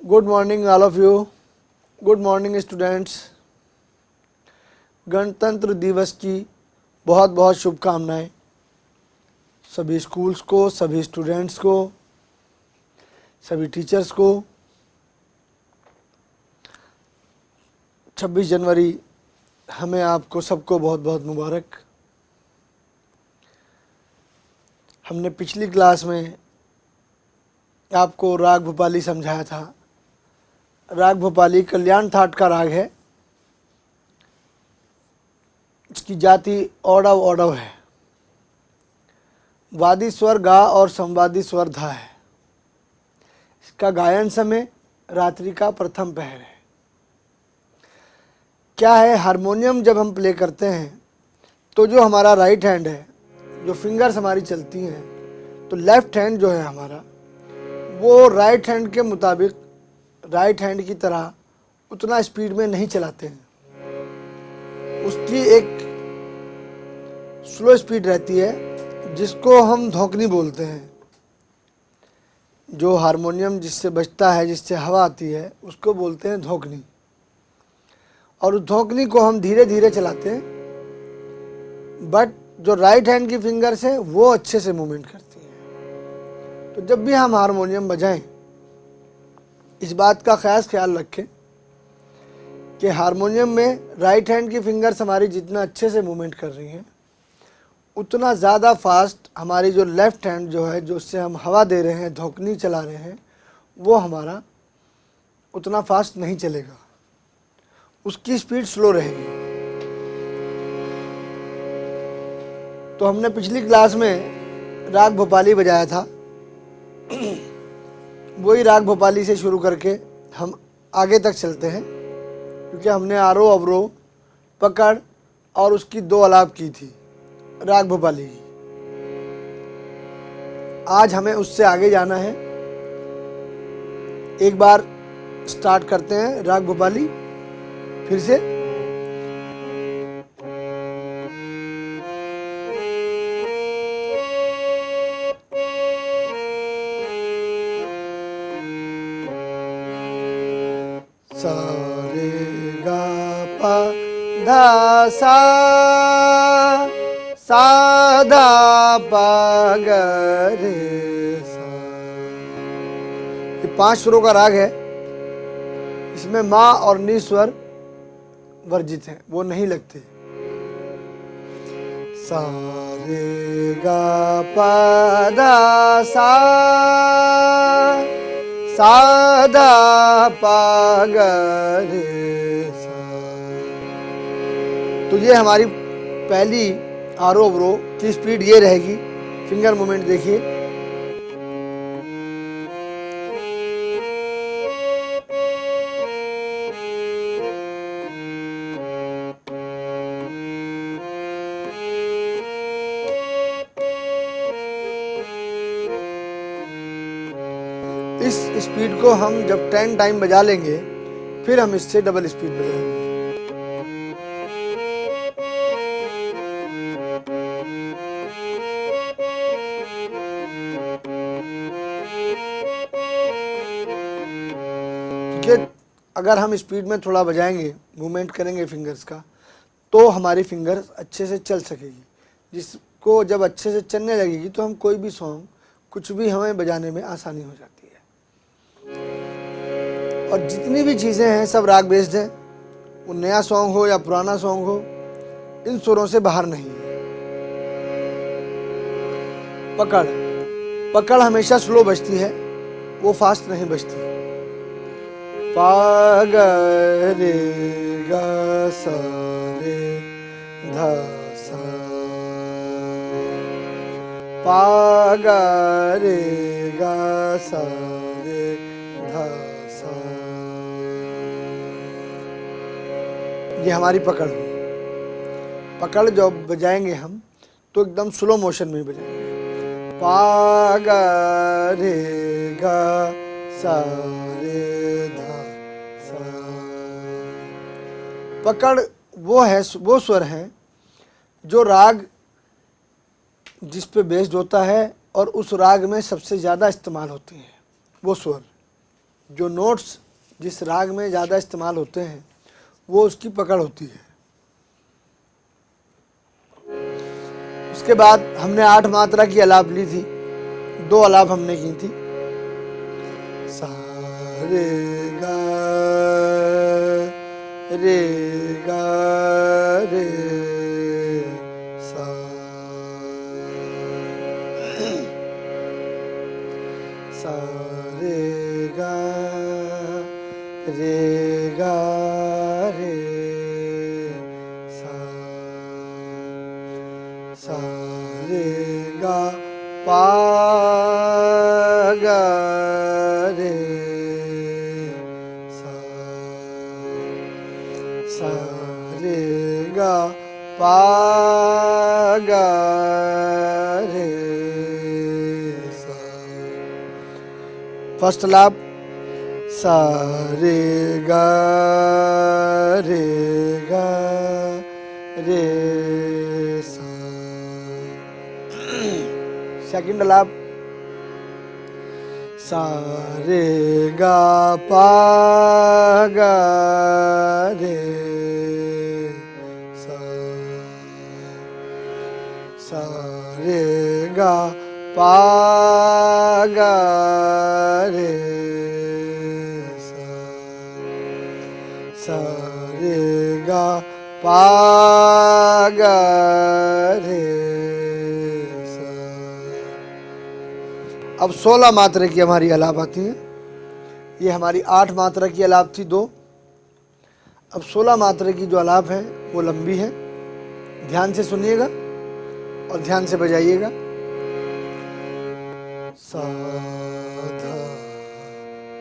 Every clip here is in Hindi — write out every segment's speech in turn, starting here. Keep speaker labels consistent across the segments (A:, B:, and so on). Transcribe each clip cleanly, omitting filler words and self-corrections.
A: Good morning all of you. Good morning students. गणतंत्र दिवस की बहुत बहुत शुभकामनाएं सभी स्कूल्स को, सभी स्टूडेंट्स को, सभी टीचर्स को। 26 जनवरी हमें आपको सबको बहुत बहुत मुबारक। हमने पिछली क्लास में आपको राग भोपाली समझाया था। राग भोपाली कल्याण थाट का राग है। इसकी जाति औडव औडव है। वादी स्वर गा और संवादी स्वर धा है। इसका गायन समय रात्रि का प्रथम पहर है। क्या है, हारमोनियम जब हम प्ले करते हैं तो जो हमारा राइट हैंड है, जो फिंगर्स हमारी चलती हैं, तो लेफ्ट हैंड जो है हमारा, वो राइट हैंड के मुताबिक, राइट हैंड की तरह उतना स्पीड में नहीं चलाते हैं। उसकी एक स्लो स्पीड रहती है जिसको हम धौंकनी बोलते हैं। जो हारमोनियम जिससे बजता है, जिससे हवा आती है, उसको बोलते हैं धौंकनी। और उस धौंकनी को हम धीरे धीरे चलाते हैं, बट जो राइट हैंड की फिंगर्स हैं वो अच्छे से मूवमेंट करती हैं। तो जब भी हम हारमोनियम बजाएं, इस बात का खास ख्याल रखें कि हारमोनियम में राइट हैंड की फिंगर्स हमारी जितना अच्छे से मूवमेंट कर रही हैं, उतना ज़्यादा फास्ट हमारी जो लेफ़्ट हैंड जो है, जो उससे हम हवा दे रहे हैं, धौंकनी चला रहे हैं, वो हमारा उतना फास्ट नहीं चलेगा। उसकी स्पीड स्लो रहेगी। तो हमने पिछली क्लास में राग भोपाली बजाया था। वही राग भोपाली से शुरू करके हम आगे तक चलते हैं, क्योंकि हमने आरोह अवरोह, पकड़ और उसकी 2 आलाप की थी राग भोपाली की। आज हमें उससे आगे जाना है। एक बार स्टार्ट करते हैं राग भोपाली फिर से। सा रे गा पा धा सा, सा धा पा ग रे सा। ये 5 सुरों का राग है। इसमें माँ और नी स्वर वर्जित हैं, वो नहीं लगते। सा रे गा पा धा सा, सा धा पा ग रे सा। तो ये हमारी पहली आरोह अवरोह की स्पीड ये रहेगी। फिंगर मूवमेंट देखिए। इस स्पीड को हम जब 10 टाइम बजा लेंगे, फिर हम इससे डबल स्पीड बजाएंगे। क्योंकि अगर हम स्पीड में थोड़ा बजाएंगे, मूवमेंट करेंगे फिंगर्स का, तो हमारी फिंगर्स अच्छे से चल सकेगी। जिसको जब अच्छे से चलने लगेगी तो हम कोई भी सॉन्ग, कुछ भी हमें बजाने में आसानी हो जाती है। और जितनी भी चीज़ें हैं सब राग बेस्ड हैं। वो नया सॉन्ग हो या पुराना सॉन्ग हो, इन सुरों से बाहर नहीं है। पकड़, पकड़ हमेशा स्लो बजती है, वो फास्ट नहीं बजती। पा ग रे गा सा रे धा सा, पा ग रे गा सा रे धा सा। ये हमारी पकड़ हुई। पकड़ जब बजाएंगे हम तो एकदम स्लो मोशन में बजाएंगे। पा ग रे गा सा रे धा सा। पकड़ वो है, वो स्वर है जो राग जिस पे बेस्ड होता है और उस राग में सबसे ज़्यादा इस्तेमाल होती है, वो स्वर। जो नोट्स जिस राग में ज़्यादा इस्तेमाल होते हैं वो उसकी पकड़ होती है। उसके बाद हमने 8 मात्रा की आलाप ली थी, 2 आलाप हमने की थी। सा रे गा रे गा रे सा, सा रे गा रे गा रे सा, सा रे गा पा गा रे सा, सा रे गा पा गा रे सा। फर्स्ट आलाप सा रे गा रे गा रे सा। सेकंड आलाप सा रे गा पा गा रे सा, सा रे गा पा गा रे सा, सा रे गा पा गा रे सा। अब 16 मात्रा की हमारी आलाप आती है। ये हमारी 8 मात्रा की आलाप थी 2। अब 16 मात्रा की जो आलाप है वो लंबी है। ध्यान से सुनिएगा और ध्यान से बजाइएगा। सा धा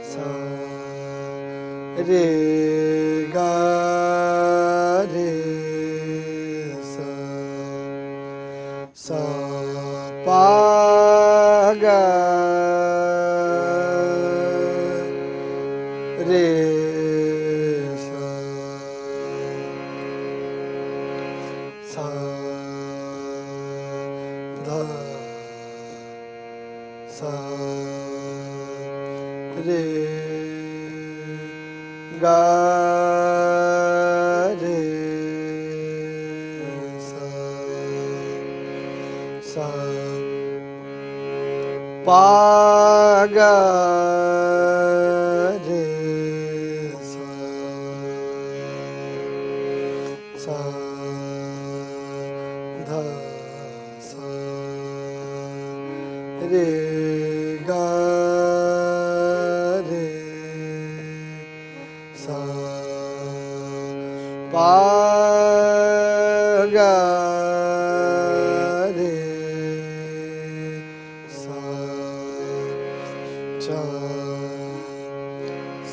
A: सा रे गा रे सा, सा पा गा रे सा, सा धा सा रे गा रे सा, सा पा गा रे सा, सा धा सा रे गा रे सा, पा गा रे सा, चा।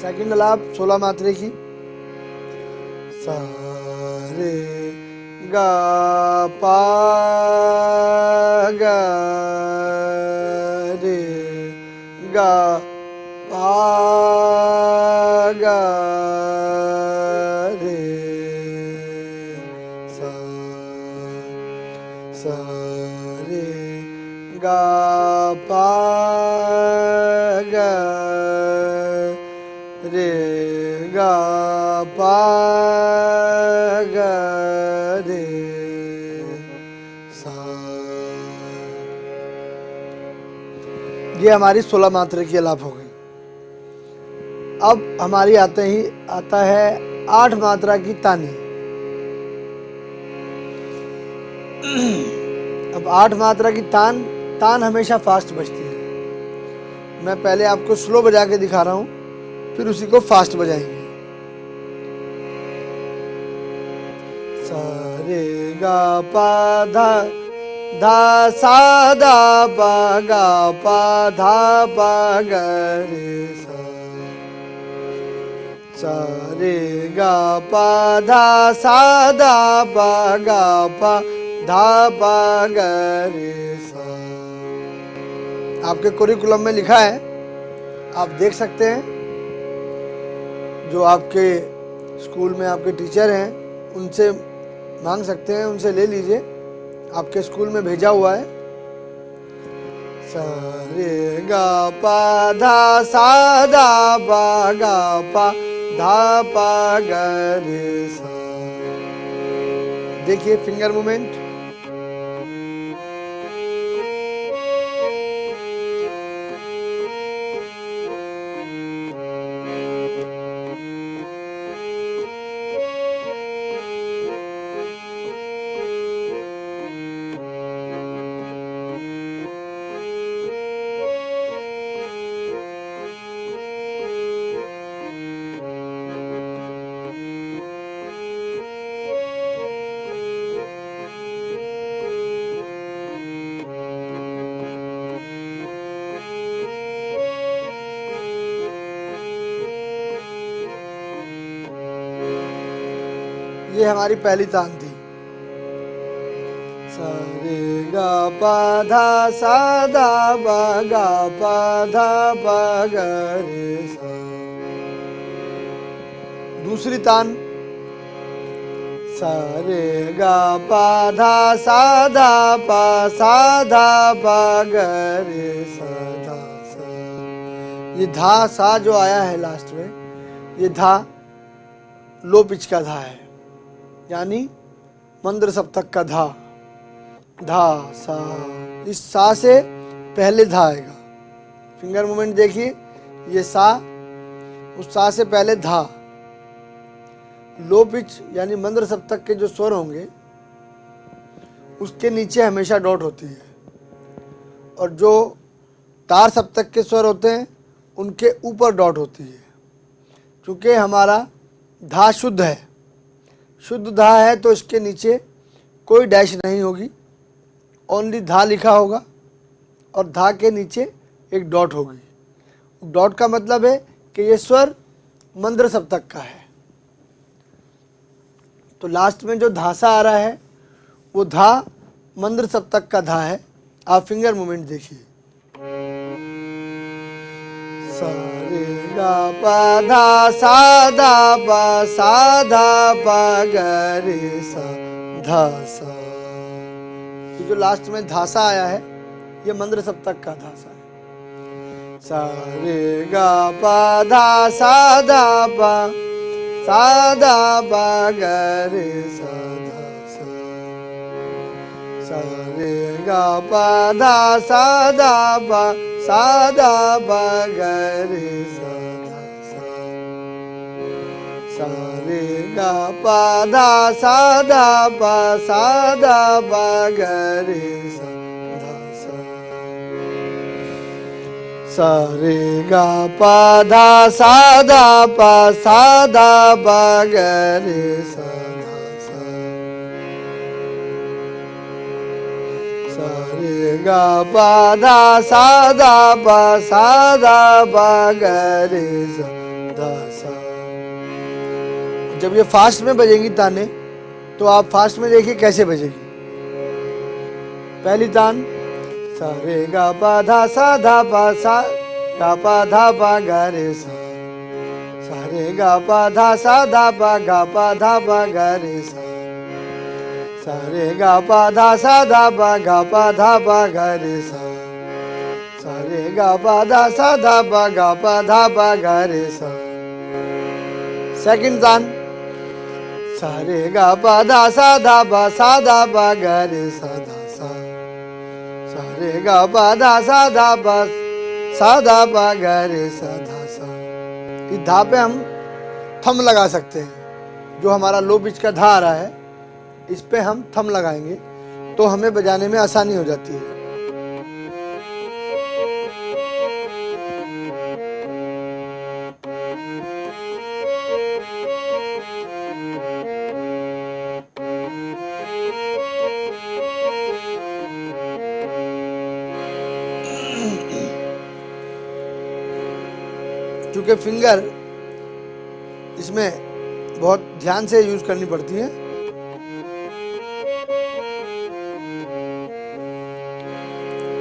A: सेकंड आलाप 16 मात्रे की। सा रे गा पा गा रे गा पा गा रे सा, सा रे गा पा गा रे गा पा गा रे सा। ये हमारी 16 मात्रा की आलाप हो गई। अब हमारी आता है 8 मात्रा की तानी। अब 8 मात्रा की तान हमेशा फास्ट बजती है। मैं पहले आपको स्लो बजा के दिखा रहा हूं, फिर उसी को फास्ट बजाएंगे। सा रे गा पा धा धा सा धा पा गा पा धा पा गा रे सा, सा रे गा पा धा सा धा पा गा पा धा पा गा रे सा। आपके करिकुलम में लिखा है, आप देख सकते हैं। जो आपके स्कूल में आपके टीचर हैं उनसे मांग सकते हैं, उनसे ले लीजिए। आपके स्कूल में भेजा हुआ है। सा रे गा पा धा सा धा पा गा पा धा पा गा रे सा। देखिए फिंगर मूवमेंट। ये हमारी पहली तान थी। सा रे गा पा धा सा धा पा गा पा धा पा गा रे सा। दूसरी तान सा रे गा पा धा सा धा पा सा धा पा गा रे सा धा सा। ये धा सा जो आया है लास्ट में, ये धा लो पिच का धा है, यानी मंद्र सप्तक का धा। धा सा, इस सा से पहले धा आएगा। फिंगर मूवमेंट देखिए, ये सा, उस सा से पहले धा। लो पिच यानी मंद्र सप्तक के जो स्वर होंगे उसके नीचे हमेशा डॉट होती है, और जो तार सप्तक के स्वर होते हैं उनके ऊपर डॉट होती है। क्योंकि हमारा धा शुद्ध है, शुद्ध धा है, तो इसके नीचे कोई डैश नहीं होगी, ओनली धा लिखा होगा और धा के नीचे एक डॉट होगी। डॉट का मतलब है कि ये स्वर मंद्र सप्तक का है। तो लास्ट में जो धासा आ रहा है वो धा मंद्र सप्तक का धा है। आप फिंगर मूवमेंट देखिए। सा रे गा पा धा सा धा पा सा धा पा गा रे सा धा सा। ये जो लास्ट में धासा आया है ये मंद्र सप्तक का धासा है। सा रे गा पा धा सा धा पा सा धा पा गा रे सा धा सा। सा रे गा पा धा सा धा पा सा धा पा गा रे सा धा सा। सा रे गा पा धा सा धा पा सा धा पा गा रे सा धा सा। सा रे गा पा धा सा धा पा सा धा पा गा रे सा धा सा। सा रे गा पा धा सा धा पा सा धा पा गा रे सा धा सा। जब ये फास्ट में बजेंगी ताने तो आप फास्ट में देखिए कैसे बजेगी। पहली तान सा रे गा पा धा सा धा पा सा गा पा धा पा गा रे सा। सा रे गा पा धा सा धा पा गा पा धा पा गा रे सा। सा रे गा पा धा सा धा पा गा पा धा पा गा रे सा। सा रे गा पा धा सा धा पा गा पा धा पा गा रे सा। सेकंड तान सा रे गा पा धा सा धा पा सा धा पा गा रे सा धा सा। सा रे गा पा धा सा धा पा सा धा पा गा रे सा धा सा। इस धा पे हम थम लगा सकते हैं। जो हमारा लो पिच का धा आ रहा है इस पे हम थम लगाएंगे तो हमें बजाने में आसानी हो जाती है। क्योंकि फिंगर इसमें बहुत ध्यान से यूज करनी पड़ती है।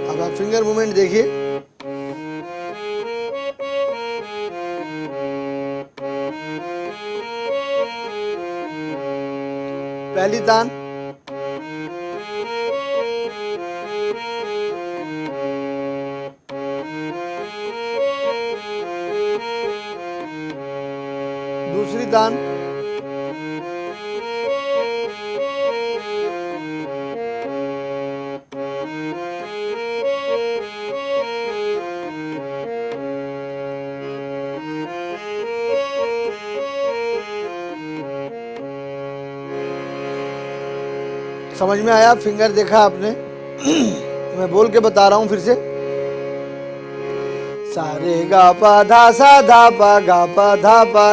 A: अब आप फिंगर मूवमेंट देखिए। पहली तान दूसरी तान, समझ में आया? फिंगर देखा आपने? मैं बोल के बता रहा हूं फिर से। सा रे गा पा धा पा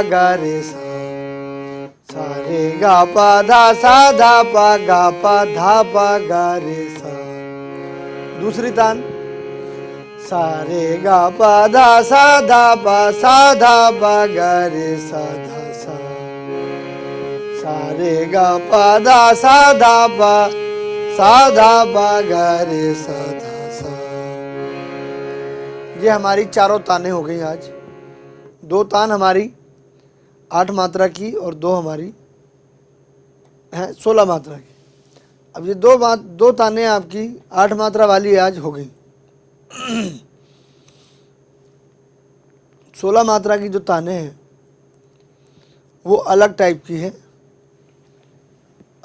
A: गा रे सा रे गा पा धा रे सा। दूसरी तान, सा रे गा पा गा रे सा धा सा। सा रे गा पा गा रे सा धा सा। ये हमारी चारों तानें हो गई आज। 2 तान हमारी 8 मात्रा की और 2 हमारी हैं 16 मात्रा की। अब ये 2 तानें आपकी 8 मात्रा वाली आज हो गई। 16 मात्रा की जो तानें हैं वो अलग टाइप की है।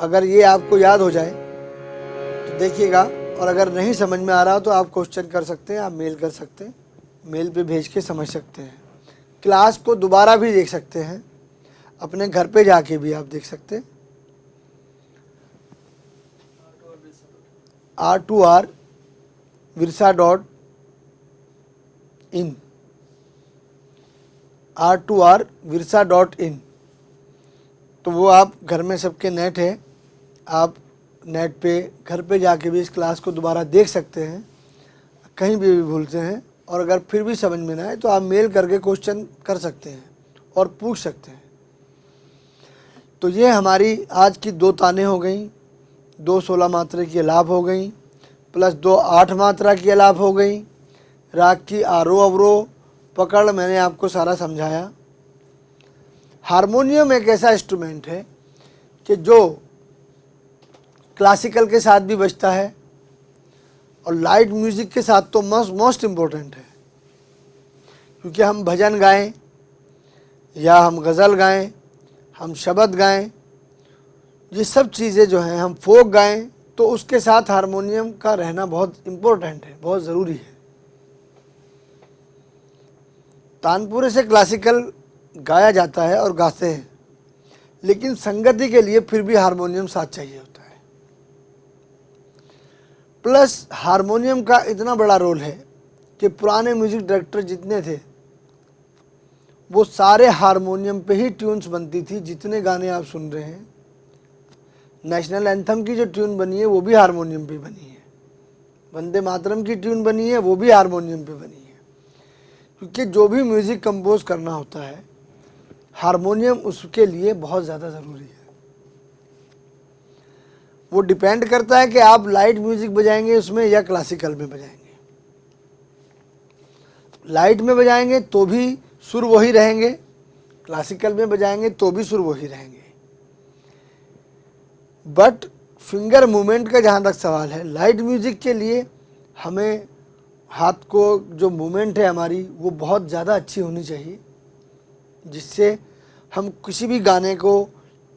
A: अगर ये आपको याद हो जाए तो देखिएगा, और अगर नहीं समझ में आ रहा तो आप क्वेश्चन कर सकते हैं, आप मेल कर सकते हैं, मेल पे भेज के समझ सकते हैं। क्लास को दोबारा भी देख सकते हैं, अपने घर पे जाके भी आप देख सकते हैं। R2R virsa.in, R2R virsa.in। तो वो आप घर में सबके नेट है, आप नेट पे घर पे जाके भी इस क्लास को दोबारा देख सकते हैं, कहीं भी भूलते हैं। और अगर फिर भी समझ में ना आए तो आप मेल करके क्वेश्चन कर सकते हैं और पूछ सकते हैं। तो ये हमारी आज की 2 तानें हो गई, 2 16 मात्रा की अलाप हो गई, प्लस 2 8 मात्रा की अलाप हो गई। राग की आरोह अवरोह पकड़ मैंने आपको सारा समझाया। हारमोनियम एक ऐसा इंस्ट्रूमेंट है कि जो क्लासिकल के साथ भी बजता है और लाइट म्यूज़िक के साथ तो मोस्ट इम्पोर्टेंट है। क्योंकि हम भजन गाएं या हम गज़ल गाएं, हम शब्द गाएं, ये सब चीज़ें जो हैं, हम फोक गाएं, तो उसके साथ हारमोनियम का रहना बहुत इम्पोर्टेंट है, बहुत ज़रूरी है। तानपुरे से क्लासिकल गाया जाता है और गाते हैं, लेकिन संगति के लिए फिर भी हारमोनियम साथ चाहिए होता है। प्लस हारमोनियम का इतना बड़ा रोल है कि पुराने म्यूजिक डायरेक्टर जितने थे वो सारे हारमोनियम पे ही ट्यून्स बनती थी। जितने गाने आप सुन रहे हैं, नेशनल एंथम की जो ट्यून बनी है वो भी हारमोनियम पे बनी है, वंदे मातरम की ट्यून बनी है वो भी हारमोनियम पे बनी है। क्योंकि जो भी म्यूज़िक कंपोज करना होता है, हारमोनियम उसके लिए बहुत ज़्यादा ज़रूरी है। वो डिपेंड करता है कि आप लाइट म्यूज़िक बजाएंगे उसमें या क्लासिकल में बजाएंगे। लाइट में बजाएंगे तो भी सुर वही रहेंगे, क्लासिकल में बजाएंगे तो भी सुर वही रहेंगे। बट फिंगर मूवमेंट का जहाँ तक सवाल है, लाइट म्यूज़िक के लिए हमें हाथ को जो मूवमेंट है हमारी वो बहुत ज़्यादा अच्छी होनी चाहिए, जिससे हम किसी भी गाने को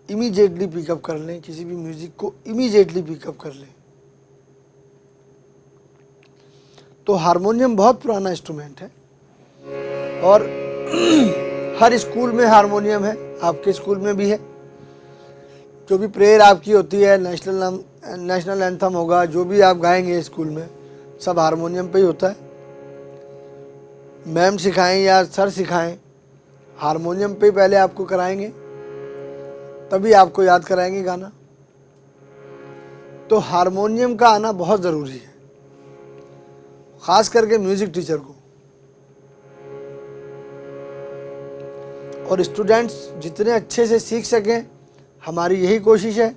A: इमीडिएटली पिकअप कर लें, किसी भी म्यूज़िक को इमीडिएटली पिकअप कर लें। तो हारमोनियम बहुत पुराना इंस्ट्रूमेंट है और हर स्कूल में हारमोनियम है, आपके स्कूल में भी है। जो भी प्रेयर आपकी होती है, नेशनल एंथम होगा, जो भी आप गाएंगे स्कूल में, सब हारमोनियम पे ही होता है। मैम सिखाएं या सर सिखाएं, हारमोनियम पे पहले आपको कराएंगे, तभी आपको याद कराएंगे गाना। तो हारमोनियम का आना बहुत ज़रूरी है, ख़ास करके म्यूज़िक टीचर को। और स्टूडेंट्स जितने अच्छे से सीख सकें, हमारी यही कोशिश है।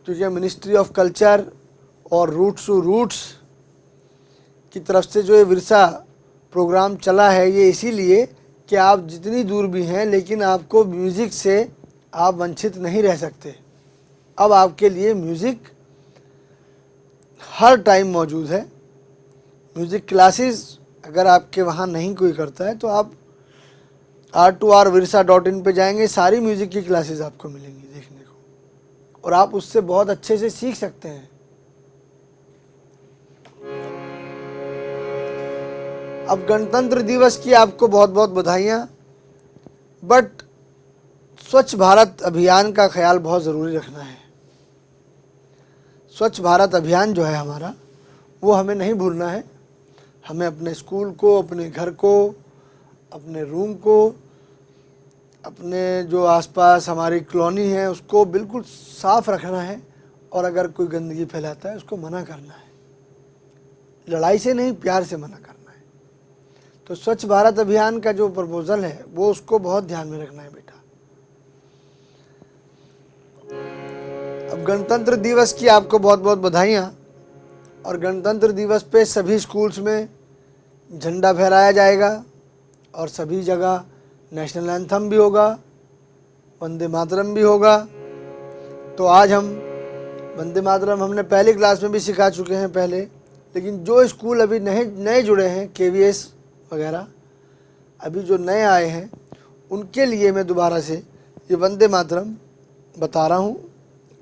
A: क्योंकि मिनिस्ट्री ऑफ कल्चर और रूट्स टू रूट्स की तरफ से जो ये विरसा प्रोग्राम चला है, ये इसीलिए कि आप जितनी दूर भी हैं, लेकिन आपको म्यूज़िक से आप वंचित नहीं रह सकते। अब आपके लिए म्यूज़िक हर टाइम मौजूद है। म्यूज़िक क्लासेस अगर आपके वहाँ नहीं कोई करता है तो आप r2rvirsa.in पे जाएंगे, सारी म्यूजिक की क्लासेस आपको मिलेंगी देखने को, और आप उससे बहुत अच्छे से सीख सकते हैं। अब गणतंत्र दिवस की आपको बहुत बहुत बधाइयाँ, बट स्वच्छ भारत अभियान का ख्याल बहुत ज़रूरी रखना है। स्वच्छ भारत अभियान जो है हमारा, वो हमें नहीं भूलना है। हमें अपने स्कूल को, अपने घर को, अपने रूम को, अपने जो आसपास हमारी कॉलोनी है उसको बिल्कुल साफ़ रखना है, और अगर कोई गंदगी फैलाता है उसको मना करना है। लड़ाई से नहीं, प्यार से मना करना है। तो स्वच्छ भारत अभियान का जो प्रपोजल है वो उसको बहुत ध्यान में रखना है बेटा। अब गणतंत्र दिवस की आपको बहुत बहुत बधाइयाँ, और गणतंत्र दिवस पे सभी स्कूल्स में झंडा फहराया जाएगा, और सभी जगह नेशनल एंथम भी होगा, वंदे मातरम भी होगा। तो आज हम वंदे मातरम हमने पहली क्लास में भी सिखा चुके हैं पहले, लेकिन जो स्कूल अभी नए जुड़े हैं, KVS वगैरह, अभी जो नए आए हैं, उनके लिए मैं दोबारा से ये वंदे मातरम बता रहा हूँ,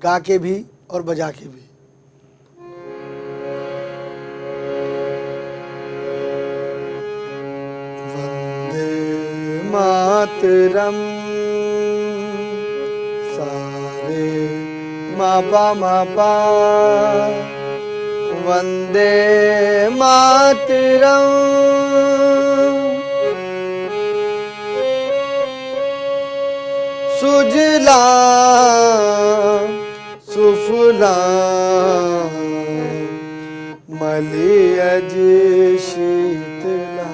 A: गा के भी और बजा के भी। मातरम सारे मापा मापा, वंदे मातरम सुजला सुफला मलयज शीतला,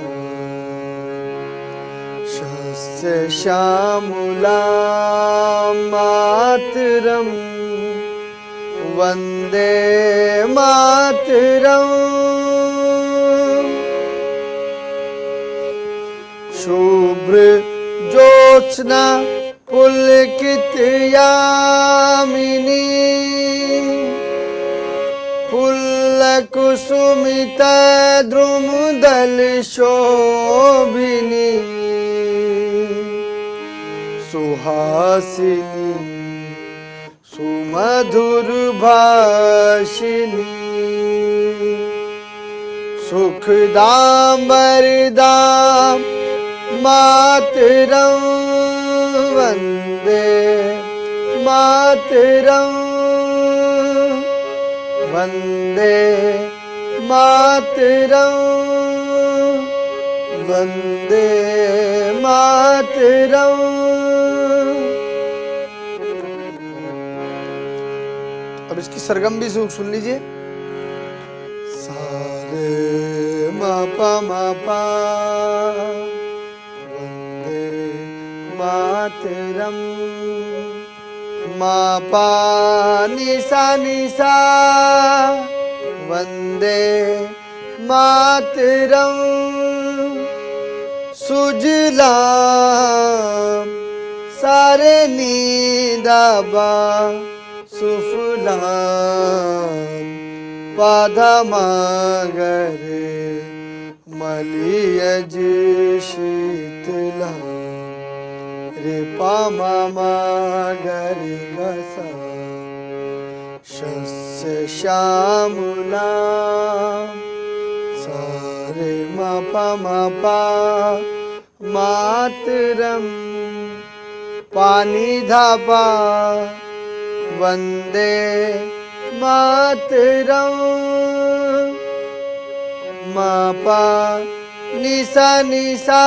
A: शस्य श्यामला मातरम वंदे मातरम, शुभ्र ज्योत्स्ना पुलकित यामिनी, पुल्लकुसुमित द्रुमदल शोभिनी, सुहासिनी सुमधुर भाषिनी, सुखदाम वरदाम मातरम वंदे मातरम, वंदे मातरम वंदे मातरम। अब इसकी सरगम भी सुन लीजिए। सारे मापा मापा वंदे मातरम, मापा निसा निसा वंदे मातरम, सुजला सारे नीदाबा, सुफला पाधमागरे मलयज शीतला, रे पामा गरे गसा, शस्य श्यामला सारे मापा मापा मातरम, पानी धापा वंदे मातरम, मापा निसा निसा,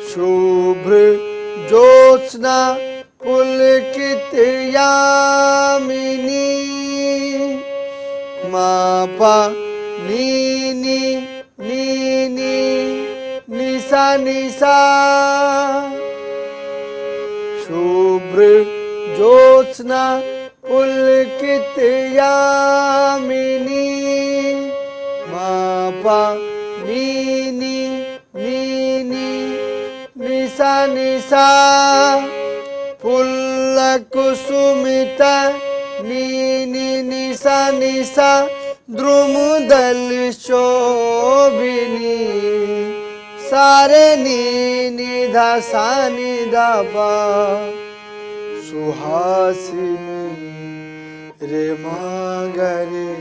A: शुभ्र ज्योत्स्ना पुलकित यामिनी, मापा नीनी नीनी निसा निसा, शुभ्र ज्योत्स्ना पुलकित यामिनी, मापा नीनी नीनी निसा निसा, पुल्लकुसुमित नीनी निसा निसा, द्रुमदल शोभिनी, सारे नी नी धा सा नी धा पा सुहासिनी रे मागरे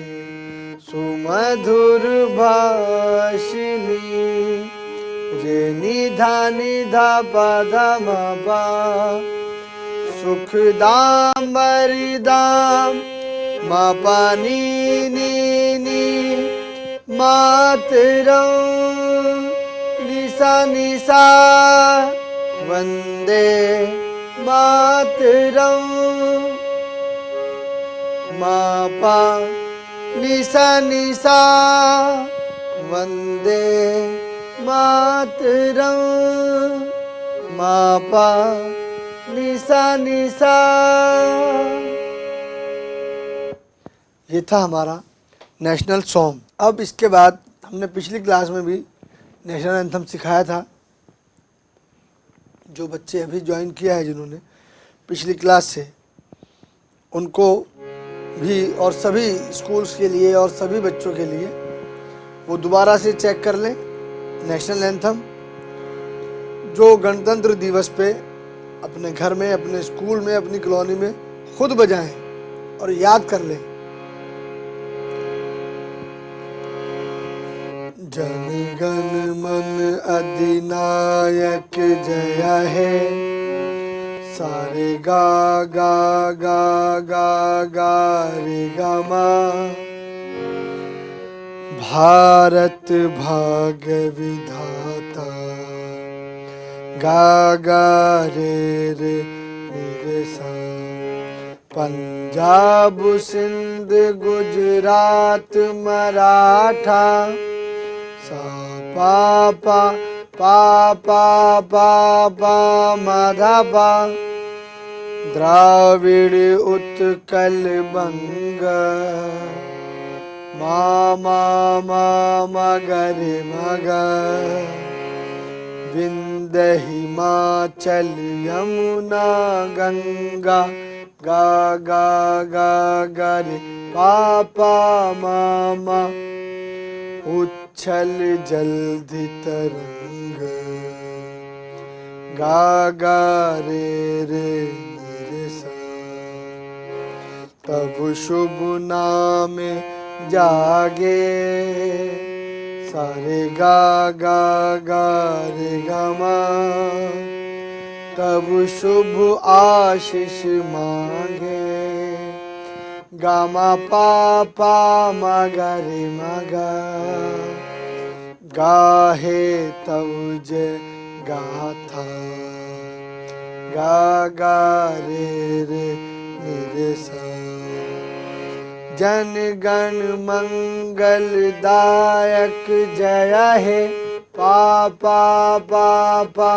A: सुमधुर भाषिनी रे निधा निधा पधा पा सुखदाम बरिदाम मा पानी नी नी मातरं निशा निशा वंदे मातरं मा पा निशा निशा वंदे मातरं मा पा निशा निशा। ये था हमारा नेशनल सॉन्ग। अब इसके बाद हमने पिछली क्लास में भी नेशनल एंथम सिखाया था। जो बच्चे अभी ज्वाइन किया है जिन्होंने पिछली क्लास से, उनको भी और सभी स्कूल्स के लिए और सभी बच्चों के लिए वो दोबारा से चेक कर लें नेशनल एंथम, जो गणतंत्र दिवस पे अपने घर में, अपने स्कूल में, अपनी कॉलोनी में खुद बजाएं और याद कर लें। जन गण मन अधिनायक जय हे, सारे गा गा गा गा गा रे गा मा, भारत भाग्य विधाता गा गा रे रे रे सा, पंजाब सिंध गुजरात मराठा सा पा पा पा पा पा पा माधा पा, द्राविड़ उत्कल बंग मा मा मा मगरे मग, विंध्य हिमाचल यमुना गंगा गा गा गा गा रे पा पा मा मा, उच्छल जलधि तरंग गा गा रे रे रे सा, तब शुभ नाम जागे सारे गा गा गा रे गा मा, तब शुभ आशीष मांगे गा मा पा पा मा गा रे मा गा, गाहे तब जय गाथा गा गा रे रे रे सा, जन गण मंगल दायक जय हे, पा पा पा पा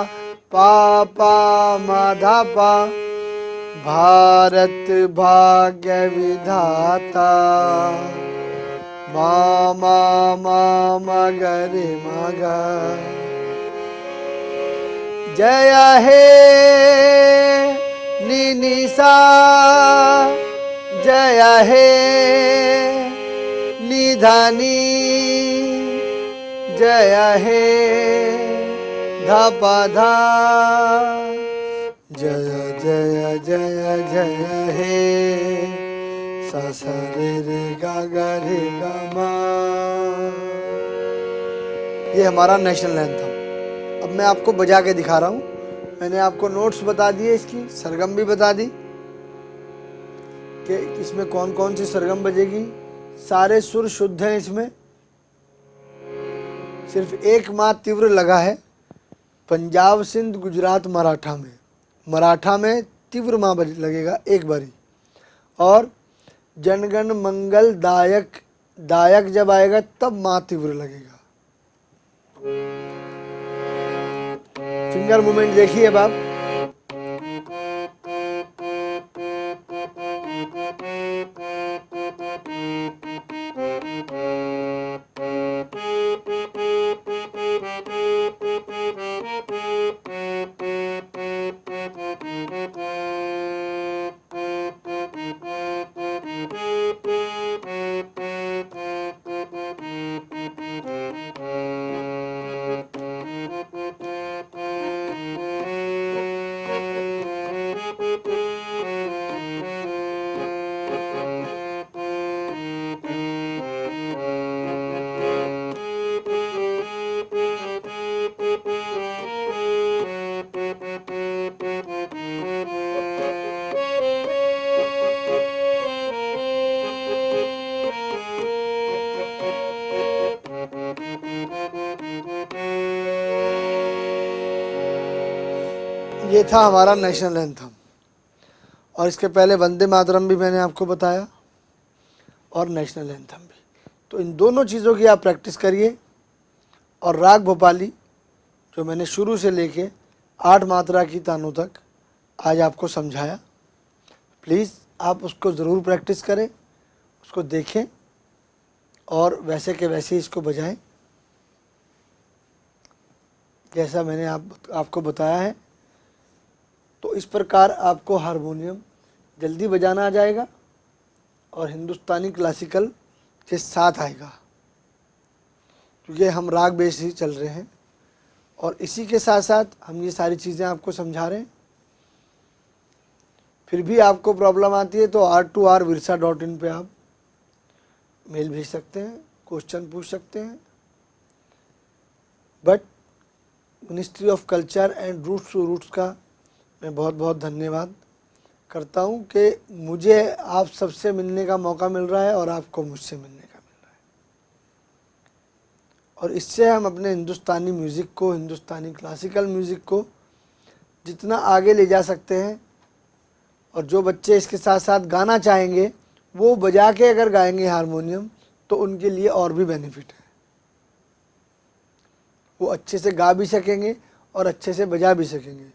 A: पा पा माधा पा, भारत भाग्य विधाता मा मा मा मगरे मगा, जय हे नी नी सा, जय हे निधानी, जय हे धा पा धा, जय जय जय जय हे सा सा रे रे गा गा रे गा मा। ये हमारा नेशनल एंथम। अब मैं आपको बजा के दिखा रहा हूँ। मैंने आपको नोट्स बता दिए, इसकी सरगम भी बता दी कि इसमें कौन कौन सी सरगम बजेगी। सारे सुर शुद्ध हैं इसमें, सिर्फ एक माँ तीव्र लगा है पंजाब सिंध गुजरात मराठा में। मराठा में तीव्र माँ लगेगा एक बारी, और जनगण मंगल दायक, दायक जब आएगा तब माँ तीव्र लगेगा। फिंगर मूवमेंट देखिए अब आप। ये था हमारा नेशनल एंथम, और इसके पहले वंदे मातरम भी मैंने आपको बताया और नेशनल एंथम भी। तो इन दोनों चीज़ों की आप प्रैक्टिस करिए, और राग भोपाली जो मैंने शुरू से लेके 8 मात्रा की तानों तक आज आपको समझाया, प्लीज़ आप उसको ज़रूर प्रैक्टिस करें, उसको देखें और वैसे के वैसे इसको बजाएं जैसा मैंने आपको बताया है। तो इस प्रकार आपको हारमोनियम जल्दी बजाना आ जाएगा और हिंदुस्तानी क्लासिकल के साथ आएगा, क्योंकि हम राग बेस ही चल रहे हैं और इसी के साथ साथ हम ये सारी चीज़ें आपको समझा रहे हैं। फिर भी आपको प्रॉब्लम आती है तो r2r.virsa.in पे आप मेल भेज सकते हैं, क्वेश्चन पूछ सकते हैं। But ministry of culture and roots to roots का मैं बहुत बहुत धन्यवाद करता हूं कि मुझे आप सबसे मिलने का मौका मिल रहा है और आपको मुझसे मिलने का मिल रहा है, और इससे हम अपने हिंदुस्तानी म्यूज़िक को, हिंदुस्तानी क्लासिकल म्यूज़िक को जितना आगे ले जा सकते हैं। और जो बच्चे इसके साथ साथ गाना चाहेंगे वो बजा के अगर गाएंगे हारमोनियम तो उनके लिए और भी बेनिफिट है, वो अच्छे से गा भी सकेंगे और अच्छे से बजा भी सकेंगे।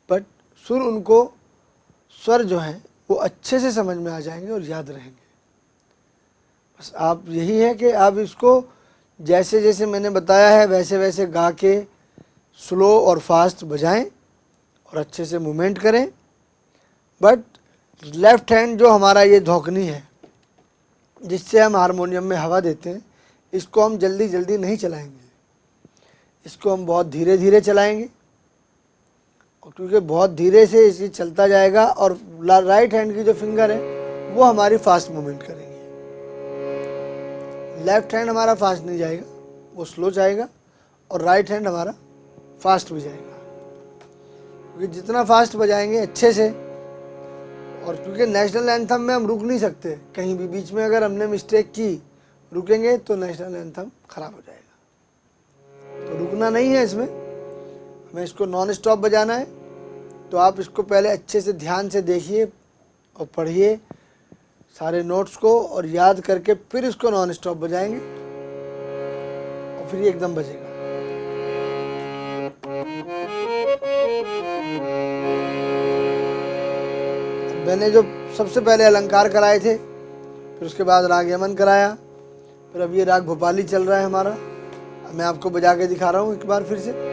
A: बट सुर उनको, स्वर जो हैं वो अच्छे से समझ में आ जाएंगे और याद रहेंगे। बस आप यही है कि आप इसको जैसे जैसे मैंने बताया है वैसे वैसे गा के स्लो और फास्ट बजाएं और अच्छे से मूवमेंट करें। बट लेफ्ट हैंड जो हमारा ये धौकनी है जिससे हम हारमोनियम में हवा देते हैं, इसको हम जल्दी जल्दी नहीं चलाएंगे, इसको हम बहुत धीरे धीरे चलाएंगे। और क्योंकि बहुत धीरे से इसे चलता जाएगा और राइट हैंड की जो फिंगर है वो हमारी फास्ट मूवमेंट करेंगे। लेफ्ट हैंड हमारा फास्ट नहीं जाएगा, वो स्लो जाएगा, और राइट हैंड हमारा फास्ट भी जाएगा। क्योंकि जितना फास्ट बजाएंगे अच्छे से, और क्योंकि नेशनल एंथम में हम रुक नहीं सकते कहीं भी, बीच में अगर हमने मिस्टेक की रुकेंगे तो नेशनल एंथम खराब हो जाएगा। तो रुकना नहीं है इसमें, हमें इसको नॉन स्टॉप बजाना है। तो आप इसको पहले अच्छे से ध्यान से देखिए और पढ़िए सारे नोट्स को, और याद करके फिर इसको नॉन स्टॉप बजाएंगे और फिर ये एकदम बजेगा। मैंने जो सबसे पहले अलंकार कराए थे, फिर उसके बाद राग यमन कराया, फिर अब ये राग भोपाली चल रहा है हमारा। अब मैं आपको बजा के दिखा रहा हूँ एक बार फिर से।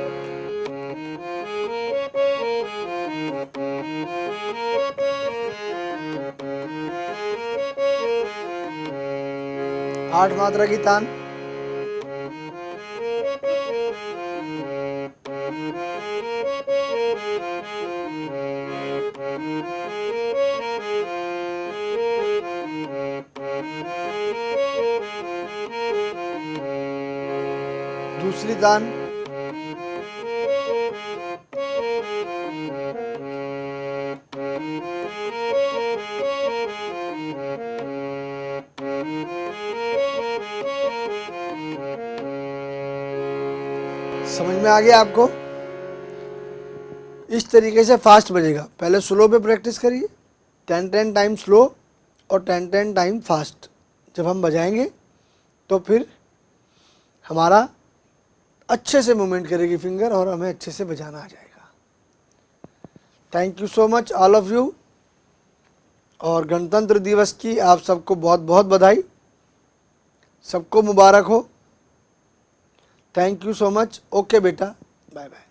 A: आठ मात्रा की तान, दूसरी तान, समझ में आ गया आपको? इस तरीके से फास्ट बजेगा। पहले स्लो पे प्रैक्टिस करिए, 10-10 टाइम स्लो और 10-10 टाइम फास्ट। जब हम बजाएंगे तो फिर हमारा अच्छे से मूवमेंट करेगी फिंगर और हमें अच्छे से बजाना आ जाएगा। Thank you so much all of you, और गणतंत्र दिवस की आप सबको बहुत बहुत बधाई, सबको मुबारक हो। Thank you so much. Okay बेटा, बाय बाय।